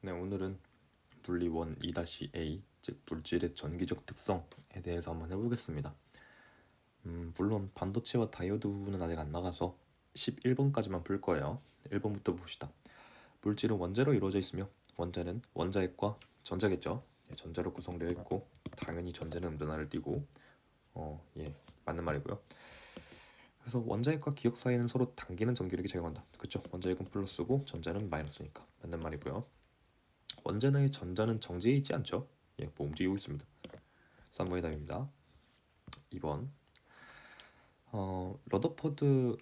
네, 오늘은 물리 1 2-A, 즉 물질의 전기적 특성에 대해서 한번 해보겠습니다. 물론 반도체와 다이오드 부분은 아직 안 나가서 11번까지만 풀 거예요. 1번부터 봅시다. 물질은 원자로 이루어져 있으며 원자는 원자핵과 전자겠죠. 예, 전자로 구성되어 있고 당연히 전자는 음전하를 띠고 맞는 말이고요. 그래서 원자핵과 기역 사이에는 서로 당기는 전기력이 작용한다. 그쵸? 원자핵은 플러스고 전자는 마이너스니까 맞는 말이고요. 언제나의 전자는 정지해 있지 않죠? 뭐 움직이고 있습니다. 3번의 답입니다. 2번 러더퍼드,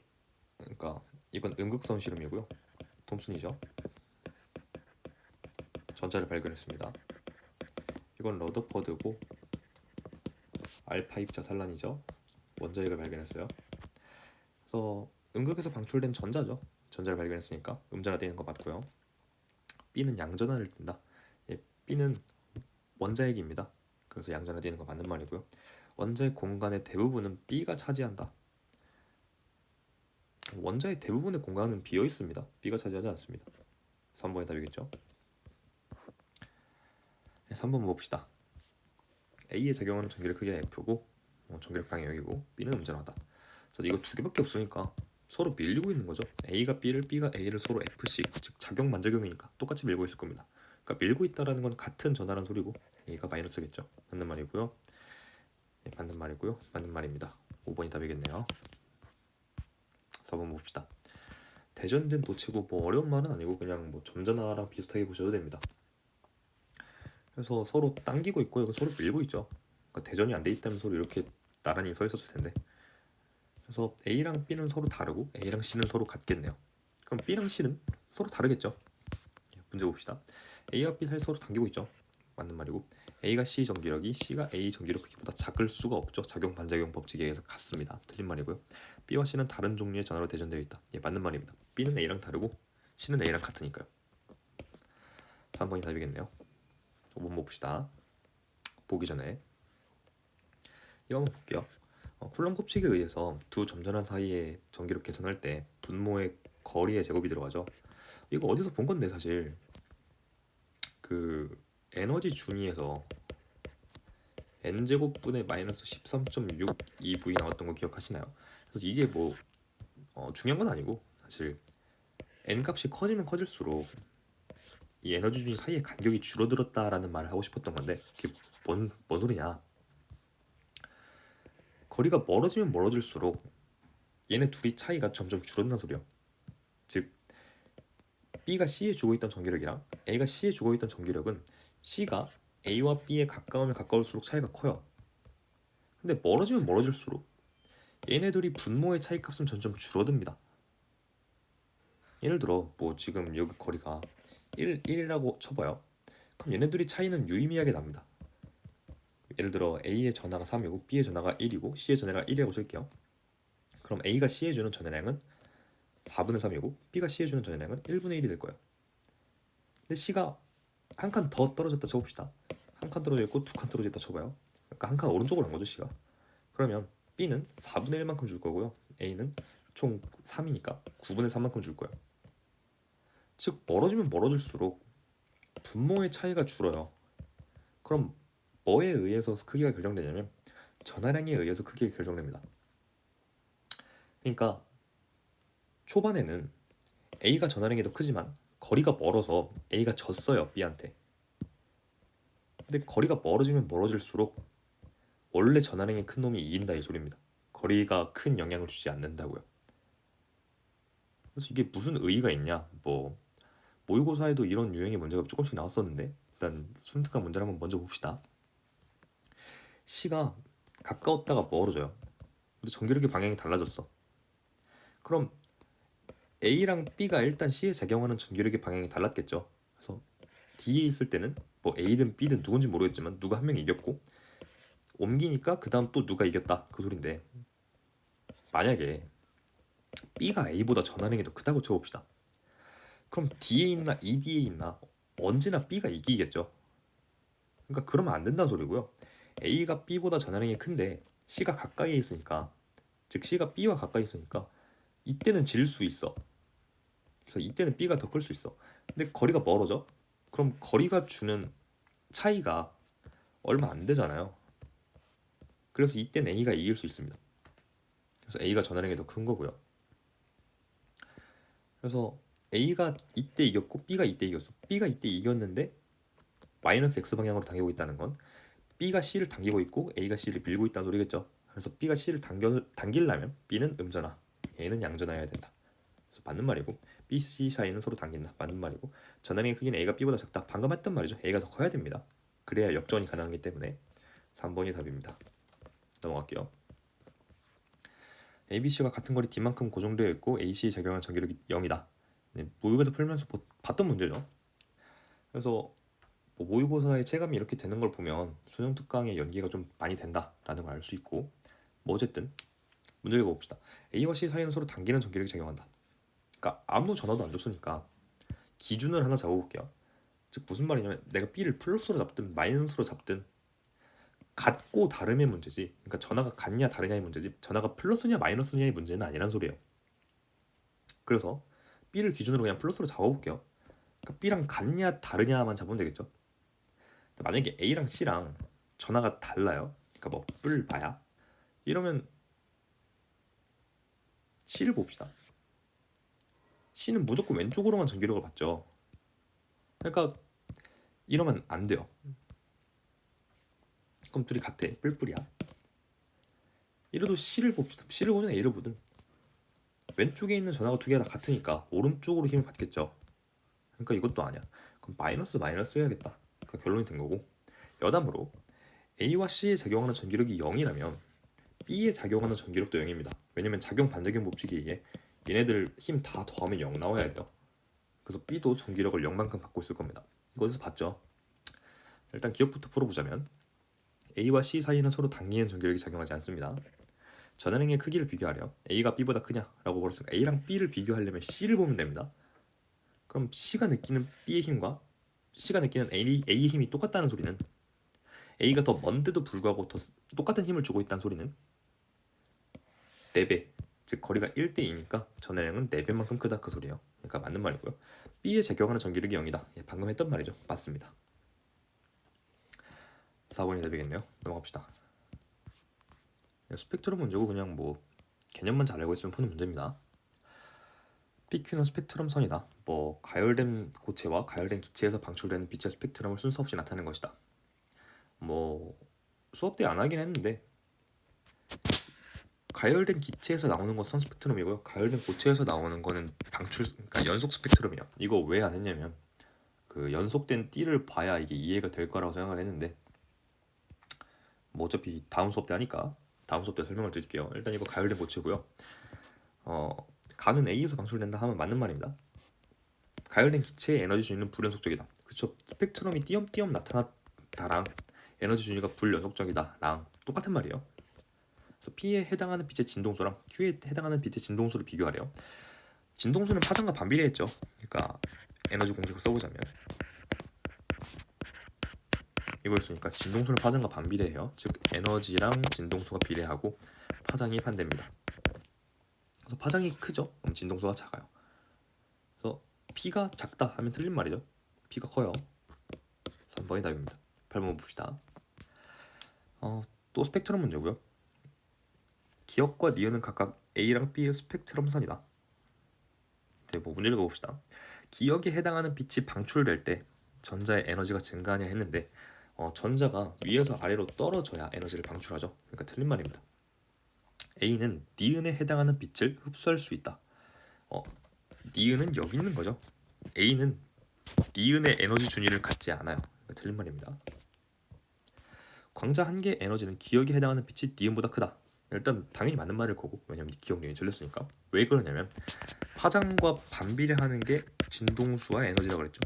그러니까 이건 음극선 실험이고요. 톰슨이죠. 전자를 발견했습니다. 이건 러더퍼드고 알파 입자 산란이죠. 원자핵을 발견했어요. 그래서 음극에서 방출된 전자죠. 전자를 발견했으니까 음전화되는 거 맞고요. B는 양전화를 띈다. B는 원자핵입니다. 그래서 양전화되는 거 맞는 말이고요. 원자핵 공간의 대부분은 B가 차지한다. 원자의 대부분의 공간은 비어 있습니다. B가 차지하지 않습니다. 3번의 답이겠죠. 3번 봅시다. A의 작용하는 전기력 크기가 F고 전기력 방향이고 B는 음전하다. 자, 이거 두 개밖에 없으니까 서로 밀리고 있는 거죠. A가 B를, B가 A를 서로 F씩, 즉 작용 반작용이니까 똑같이 밀고 있을 겁니다. 그러니까 밀고 있다라는 건 같은 전하라는 소리고 A가 마이너스겠죠. 맞는 말이고요. 맞는 말이고요. 맞는 말입니다. 5번이 답이겠네요. 4번 봅시다. 대전된 도체고 뭐 어려운 말은 아니고 그냥 뭐 점전화랑 비슷하게 보셔도 됩니다. 그래서 서로 당기고 있고 이거 서로 밀고 있죠. 그러니까 대전이 안 돼 있다면 서로 이렇게 나란히 서 있었을 텐데. 그래서 A랑 B는 서로 다르고 A랑 C는 서로 같겠네요. 그럼 B랑 C는 서로 다르겠죠. 문제 봅시다. A와 B 사이 서로 당기고 있죠. 맞는 말이고 A가 C 전기력이 C가 A 전기력 크기보다 작을 수가 없죠. 작용 반작용 법칙에 의해서 같습니다. 틀린 말이고요. B와 C는 다른 종류의 전하로 대전되어 있다. 맞는 말입니다. B는 A랑 다르고 C는 A랑 같으니까요. 다음 번이 답이겠네요. 5번 봅시다. 보기 전에 이거 한번 볼게요. 쿨럼 법칙에 의해서 두 점전화 사이의 전기력 계산할 때 분모의 거리의 제곱이 들어가죠. 이거 어디서 본 건데 사실 그 에너지 준위에서 n제곱분의 마이너스 13.62v 나왔던 거 기억하시나요? 그래서 이게 뭐 중요한 건 아니고 사실 n 값이 커지면 커질수록 이 에너지 준위 사이의 간격이 줄어들었다라는 말을 하고 싶었던 건데 그게 뭔 소리냐? 거리가 멀어지면 멀어질수록 얘네 둘이 차이가 점점 줄어든다는 소리요. 즉 B가 C에 주고 있던 전기력이랑 A가 C에 주고 있던 전기력은 C가 A와 B에 가까우면 가까울수록 차이가 커요. 근데 멀어지면 멀어질수록 얘네들이 분모의 차이값은 점점 줄어듭니다. 예를 들어 뭐 지금 여기 거리가 1이라고 쳐봐요. 그럼 얘네들이 차이는 유의미하게 납니다. 예를 들어 A의 전하가 3이고 B의 전하가 1이고 C의 전하가 1이라고 쓸게요. 그럼 A가 C에 주는 전하량은 4분의 3이고 B가 C에 주는 전하량은 1분의 1이 될 거예요. 근데 C가 한 칸 더 떨어졌다 쳐봅시다. 한 칸 떨어져 있고 두 칸 떨어져 있다 쳐봐요. 그러니까 한 칸 오른쪽으로 간 거죠 C가. 그러면 B는 4분의 1만큼 줄 거고요. A는 총 3이니까 9분의 3만큼 줄 거예요. 즉 멀어지면 멀어질수록 분모의 차이가 줄어요. 그럼 뭐에 의해서 크기가 결정되냐면 전하량에 의해서 크기가 결정됩니다. 그러니까 초반에는 A가 전하량이 더 크지만 거리가 멀어서 A가 졌어요 B한테. 근데 거리가 멀어지면 멀어질수록 원래 전하량이 큰 놈이 이긴다 이 소리입니다. 거리가 큰 영향을 주지 않는다고요. 그래서 이게 무슨 의의가 있냐? 뭐 모의고사에도 이런 유형의 문제가 조금씩 나왔었는데 일단 순특한 문제를 한번 먼저 봅시다. C가 가까웠다가 멀어져요. 근데 전기력의 방향이 달라졌어. 그럼 A랑 B가 일단 C에 작용하는 전기력의 방향이 달랐겠죠. 그래서 D에 있을 때는 뭐 A든 B든 누군지 모르겠지만 누가 한 명이 이겼고 옮기니까 그 다음 또 누가 이겼다 그 소린데 만약에 B가 A보다 전하량이 더 크다고 쳐봅시다. 그럼 D에 있나 ED에 있나 언제나 B가 이기겠죠. 그러니까 그러면 안 된다는 소리고요. A가 B보다 전하량이 큰데 C가 가까이에 있으니까 즉 C가 B와 가까이 있으니까 이때는 질 수 있어. 그래서 이때는 B가 더 클 수 있어. 근데 거리가 멀어져. 그럼 거리가 주는 차이가 얼마 안 되잖아요. 그래서 이때는 A가 이길 수 있습니다. 그래서 A가 전화량이 더 큰 거고요. 그래서 A가 이때 이겼고 B가 이때 이겼어. B가 이때 이겼는데 마이너스 X 방향으로 당기고 있다는 건 B가 C를 당기고 있고 A가 C를 밀고 있다는 소리겠죠. 그래서 B가 C를 당기려면 B는 음전화, A는 양전화해야 된다. 그래서 맞는 말이고 B, C 사이는 서로 당긴다. 맞는 말이고 전화량의 크기는 A가 B보다 작다. 방금 했던 말이죠. A가 더 커야 됩니다. 그래야 역전이 가능하기 때문에 3번이 답입니다. 넘어갈게요. ABC가 같은 거리 D만큼 고정되어 있고 AC에 작용한 전기력이 0이다. 네, 모의고사 풀면서 봤던 문제죠. 그래서 모의고사의 체감이 이렇게 되는 걸 보면 수능 특강의 연계가 좀 많이 된다라는 걸 알 수 있고 어쨌든 문제 읽어봅시다. A와 C 사이는 서로 당기는 전기력이 작용한다. 그러니까 아무 전화도 안 줬으니까 기준을 하나 잡아볼게요. 즉 무슨 말이냐면 내가 B를 플러스로 잡든 마이너스로 잡든 같고 다름의 문제지. 그러니까 전화가 같냐 다르냐의 문제지. 전화가 플러스냐 마이너스냐의 문제는 아니란 소리예요. 그래서 B를 기준으로 그냥 플러스로 잡아볼게요. 그러니까 B랑 같냐 다르냐만 잡으면 되겠죠. 만약에 A랑 C랑 전화가 달라요. 그러니까 뭐 뿔 봐야 이러면 C를 봅시다. C는 무조건 왼쪽으로만 전기력을 받죠. 그러니까 이러면 안 돼요. 그럼 둘이 같아. 뿔뿔이야. 이래도 C를 봅시다. C를 보든 A를 보든 왼쪽에 있는 전화가 두 개 다 같으니까 오른쪽으로 힘을 받겠죠. 그러니까 이것도 아니야. 그럼 마이너스 해야겠다. 그러니까 결론이 된 거고 여담으로 A와 C에 작용하는 전기력이 0이라면 B에 작용하는 전기력도 0입니다. 왜냐면 작용 반작용 법칙에 의해 얘네들 힘 다 더하면 0 나와야 돼요. 그래서 B도 전기력을 0만큼 받고 있을 겁니다. 이거 어디서 봤죠? 일단 기억부터 풀어보자면 A와 C 사이는 서로 당기는 전기력이 작용하지 않습니다. 전환행의 크기를 비교하려 A가 B보다 크냐라고 물었으니까 A랑 B를 비교하려면 C를 보면 됩니다. 그럼 C가 느끼는 B의 힘과 C가 느끼는 A의 힘이 똑같다는 소리는 A가 더 먼데도 불구하고 더 똑같은 힘을 주고 있다는 소리는 4배, 즉 거리가 1대2니까 전화량은 4배만큼 크다 그 소리예요. 그러니까 맞는 말이고요. B에 작용하는 전기력이 0이다. 예, 방금 했던 말이죠. 맞습니다. 4번이 답이겠네요. 넘어갑시다. 스펙트럼 문제고 그냥 뭐 개념만 잘 알고 있으면 푸는 문제입니다. PQ는 스펙트럼 선이다. 뭐 가열된 고체와 가열된 기체에서 방출되는 빛의 스펙트럼을 순서 없이 나타내는 것이다. 뭐 수업 때 안 하긴 했는데 가열된 기체에서 나오는 건 선 스펙트럼이고요. 가열된 고체에서 나오는 거는 그러니까 연속 스펙트럼이에요. 이거 왜 안 했냐면 그 연속된 띠를 봐야 이게 이해가 될 거라고 생각을 했는데 뭐 어차피 다음 수업 때 하니까 다음 수업 때 설명을 드릴게요. 일단 이거 가열된 고체고요. 가는 A에서 방출된다 하면 맞는 말입니다. 가열된 기체의 에너지 준위는 불연속적이다. 그렇죠. 스펙트럼이 띄엄띄엄 나타났다랑 에너지 준위가 불연속적이다랑 똑같은 말이에요. 그래서 P에 해당하는 빛의 진동수랑 Q에 해당하는 빛의 진동수를 비교하래요. 진동수는 파장과 반비례했죠. 그러니까 에너지 공식을 써보자면 이걸 쓰니까 진동수는 파장과 반비례해요. 즉 에너지랑 진동수가 비례하고 파장이 반대입니다. 그래서 파장이 크죠. 그럼 진동수가 작아요. 그래서 P가 작다 하면 틀린 말이죠. P가 커요. 3번이 답입니다. 8번 봅시다. 또 스펙트럼 문제고요. 기억과 니은은 각각 A랑 B의 스펙트럼 선이다. 네, 뭐 문제 읽어봅시다. 기억에 해당하는 빛이 방출될 때 전자의 에너지가 증가하냐 했는데 전자가 위에서 아래로 떨어져야 에너지를 방출하죠. 그러니까 틀린 말입니다. A는 니은에 해당하는 빛을 흡수할 수 있다. 니은은 여기 있는 거죠. A는 니은의 에너지 준위를 갖지 않아요. 그러니까 틀린 말입니다. 광자 한 개의 에너지는 기억에 해당하는 빛이 니은보다 크다. 일단 당연히 맞는 말일 거고 왜냐면 기억력이 틀렸으니까. 왜 그러냐면 파장과 반비례하는 게 진동수와 에너지라고 그랬죠.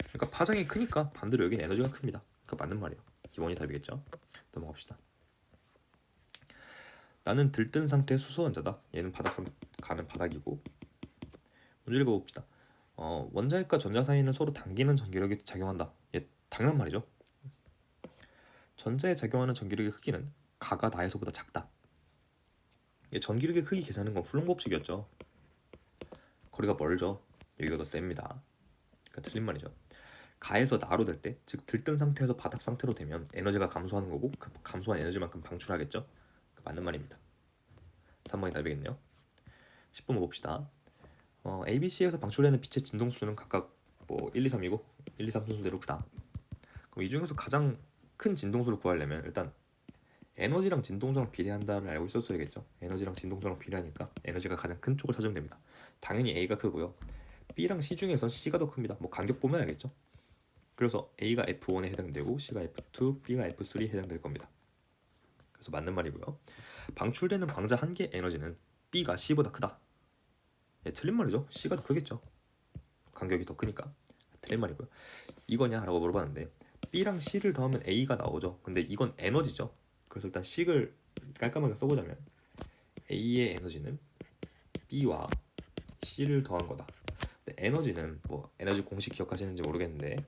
그러니까 파장이 크니까 반대로 여기는 에너지가 큽니다. 그러니까 맞는 말이에요. 기본이 답이겠죠. 넘어갑시다. 나는 들뜬 상태의 수소 원자다. 얘는 바닥선 가는 바닥이고. 문제 읽어봅시다. 원자핵과 전자 사이는 서로 당기는 전기력이 작용한다. 얘 당연한 말이죠. 전자에 작용하는 전기력의 크기는 가가 나에서보다 작다. 얘 전기력의 크기 계산하는 건 훌렁 법칙이었죠. 거리가 멀죠. 여기가 더 셉니다. 그러니까 틀린 말이죠. 가에서 나로 될 때, 즉 들뜬 상태에서 바닥 상태로 되면 에너지가 감소하는 거고 그 감소한 에너지만큼 방출하겠죠. 맞는 말입니다. 3번이 답이겠네요. 10번 봅시다. ABC에서 방출되는 빛의 진동수는 각각 뭐 1, 2, 3이고 1, 2, 3 순서대로 크다. 그럼 이 중에서 가장 큰 진동수를 구하려면 일단 에너지랑 진동수랑 비례한다를 알고 있었어야겠죠. 에너지랑 진동수랑 비례하니까 에너지가 가장 큰 쪽을 찾으면 됩니다. 당연히 A가 크고요. B랑 C 중에선 C가 더 큽니다. 뭐 간격 보면 알겠죠. 그래서 A가 F1에 해당되고 C가 F2, B가 F3에 해당될 겁니다. 그래서 맞는 말이고요. 방출되는 광자 한 개 에너지는 B가 C보다 크다. 예, 틀린 말이죠. C가 더 크겠죠. 간격이 더 크니까. 틀린 말이고요. 이거냐? 라고 물어봤는데 B랑 C를 더하면 A가 나오죠. 근데 이건 에너지죠. 그래서 일단 C를 깔끔하게 써보자면 A의 에너지는 B와 C를 더한 거다. 근데 에너지는 뭐 에너지 공식 기억하시는지 모르겠는데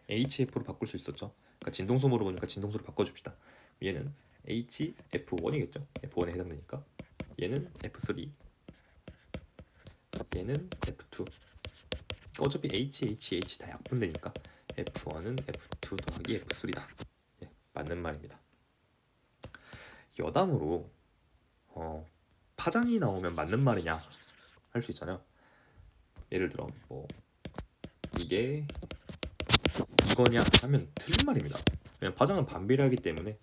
HF로 바꿀 수 있었죠. 그러니까 진동수 물어보니까 진동수로 바꿔줍시다. 얘는 HF1이겠죠. F1에 해당되니까. 얘는 F3, 얘는 F2. 어차피 H 다 약분되니까 F1은 F2 더하기 F3다. 예, 맞는 말입니다. 여담으로 파장이 나오면 맞는 말이냐 할 수 있잖아요. 예를 들어 뭐 이게 이거냐 하면 틀린 말입니다. 왜냐면 파장은 반비례하기 때문에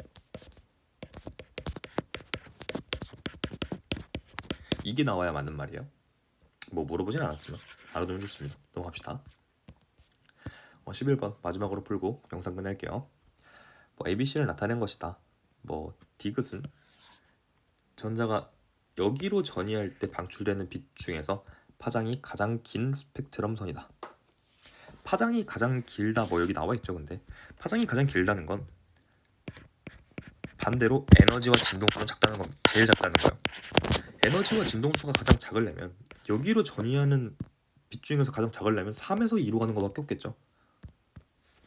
이게 나와야 맞는 말이에요. 뭐 물어보진 않았지만 알아두면 좋습니다. 넘어갑시다. 11번 마지막으로 풀고 영상 끝낼게요. 뭐 ABC를 나타낸 것이다. 뭐 디귿은 전자가 여기로 전이할 때 방출되는 빛 중에서 파장이 가장 긴 스펙트럼 선이다. 파장이 가장 길다 뭐 여기 나와 있죠. 근데 파장이 가장 길다는 건 반대로 에너지와 진동수는 작다는 건 제일 작다는 거예요. 에너지와 진동수가 가장 작으려면 여기로 전이하는 빛 중에서 가장 작으려면 3에서 2로 가는 것밖에 없겠죠.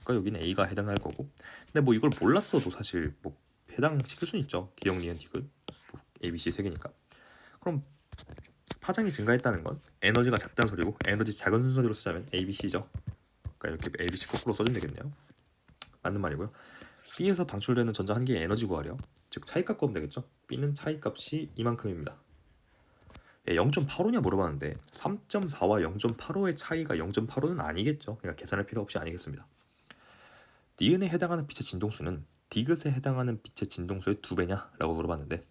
그러니까 여기는 A가 해당할 거고. 근데 뭐 이걸 몰랐어도 사실 뭐 해당시킬 수는 있죠. 기억, 니은, 디귿 뭐 ABC 세 개니까. 그럼 파장이 증가했다는 건 에너지가 작다는 소리고 에너지 작은 순서대로 쓰자면 ABC죠. 그러니까 이렇게 ABC 거꾸로 써주면 되겠네요. 맞는 말이고요. B에서 방출되는 전자 한 개의 에너지 구하려. 즉 차이값 구하면 되겠죠. B는 차이값이 이만큼입니다. 0.85냐 물어봤는데 3.4와 0.85의 차이가 0.85는 아니겠죠. 그러니까 계산할 필요 없이 아니겠습니다. 니은에 해당하는 빛의 진동수는 디귿에 해당하는 빛의 진동수의 2배냐? 라고 물어봤는데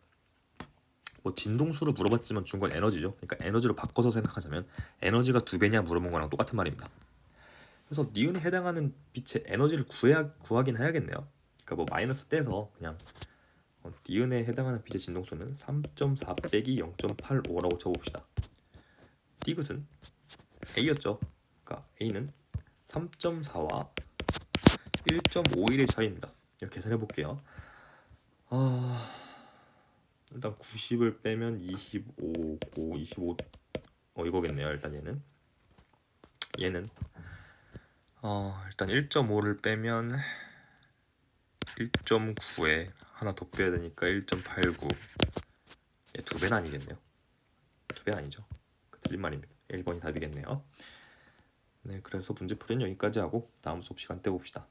뭐 진동수를 물어봤지만 준 건 에너지죠. 그러니까 에너지로 바꿔서 생각하자면 에너지가 2배냐 물어본 거랑 똑같은 말입니다. 그래서 니은에 해당하는 빛의 에너지를 구하긴 해야겠네요. 그러니까 뭐 마이너스 떼서 그냥 니은에 해당하는 빛의 진동수는 3.4 빼기 0.85라고 쳐봅시다. 디귿은 A였죠. 그러니까 A는 3.4와 1.51의 차이입니다. 이렇게 계산해 볼게요. 일단 90을 빼면 25, 25 이거겠네요. 일단 얘는 일단 1.5를 빼면 1.9에 하나 더 빼야 되니까 1.89. 2배는 아니겠네요. 2배 아니죠. 틀린 말입니다. 1번이 답이겠네요. 네, 그래서 문제 풀이는 여기까지 하고 다음 수업 시간 때 봅시다.